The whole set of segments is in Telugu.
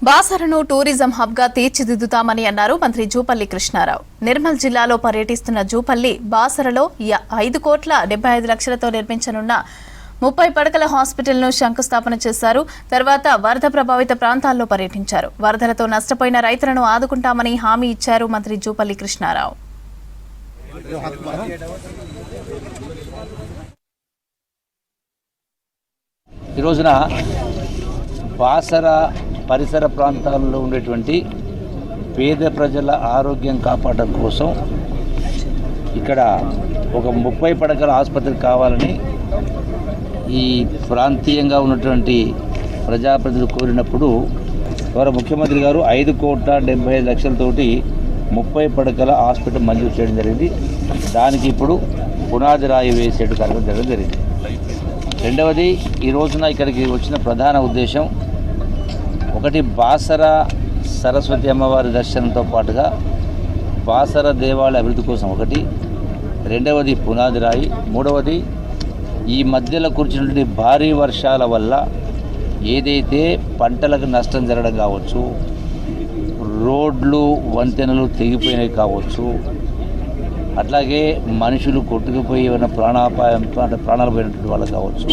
బాసరను టూరిజం హబ్ గా తీర్చిదిద్దుతామని అన్నారు మంత్రి జూపల్లి కృష్ణారావు. నిర్మల్ జిల్లాలో పర్యటిస్తున్న జూపల్లి బాసరలో 5,75,00,000తో నిర్మించనున్న 30 పడకల హాస్పిటల్ను శంకుస్థాపన చేశారు. తర్వాత వరద ప్రభావిత ప్రాంతాల్లో పర్యటించారు. వరదలతో నష్టపోయిన రైతులను ఆదుకుంటామని హామీ ఇచ్చారు మంత్రి జూపల్లి కృష్ణారావు. ఈ రోజున బాసర పరిసర ప్రాంతాల్లో ఉండేటువంటి పేద ప్రజల ఆరోగ్యం కాపాడడం కోసం ఇక్కడ ఒక 30 పడకల ఆసుపత్రి కావాలని ఈ ప్రాంతీయంగా ఉన్నటువంటి ప్రజాప్రతినిధులు కోరినప్పుడు గౌరవ ముఖ్యమంత్రి గారు 5,75,00,000తోటి 30 పడకల హాస్పిటల్ మంజూరు చేయడం జరిగింది. దానికి ఇప్పుడు పునాది రాయి వేసే కార్యక్రమం జరగడం జరిగింది. రెండవది, ఈ రోజున ఇక్కడికి వచ్చిన ప్రధాన ఉద్దేశం ఒకటి, బాసర సరస్వతి అమ్మవారి దర్శనంతో పాటుగా బాసర దేవాలయ అభివృద్ధి కోసం ఒకటి, రెండవది పునాది రాయి, మూడవది ఈ మధ్యలో కూర్చున్నటువంటి భారీ వర్షాల వల్ల ఏదైతే పంటలకు నష్టం జరగడం కావచ్చు, రోడ్లు వంతెనలు తెగిపోయినవి కావచ్చు, అట్లాగే మనుషులు కొట్టుకుపోయి ఏమైనా ప్రాణాపాయంతో అంటే ప్రాణాలు పోయినటువంటి వాళ్ళు కావచ్చు,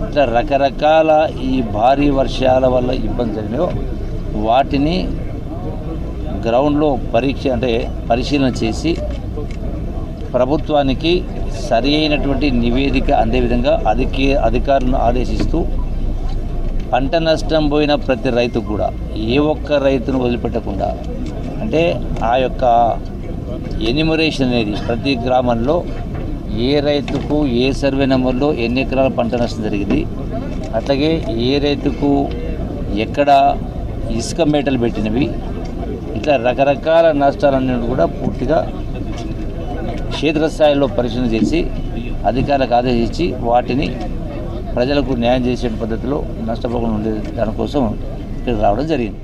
ఇట్లా రకరకాల ఈ భారీ వర్షాల వల్ల ఇబ్బంది జరిగినాయో వాటిని గ్రౌండ్లో పరిశీలన చేసి ప్రభుత్వానికి సరి అయినటువంటి నివేదిక అందే విధంగా అధికారులను ఆదేశిస్తూ పంట నష్టం పోయిన ప్రతి రైతుకు కూడా ఏ ఒక్క రైతును వదిలిపెట్టకుండా అంటే ఆ యొక్క ఎన్యూమరేషన్ అనేది ప్రతి గ్రామంలో ఏ రైతుకు ఏ సర్వే నెంబర్లో ఎన్ని ఎకరాల పంట నష్టం జరిగింది, అట్లాగే ఏ రైతుకు ఎక్కడ ఇసుక మేటలు పెట్టినవి, ఇట్లా రకరకాల నష్టాలన్నీ కూడా పూర్తిగా క్షేత్రస్థాయిలో పరిశీలన చేసి అధికారులకు ఆదేశించి వాటిని ప్రజలకు న్యాయం చేసే పద్ధతిలో నష్టపోకుండా ఉండే దానికోసం ఇక్కడ రావడం జరిగింది.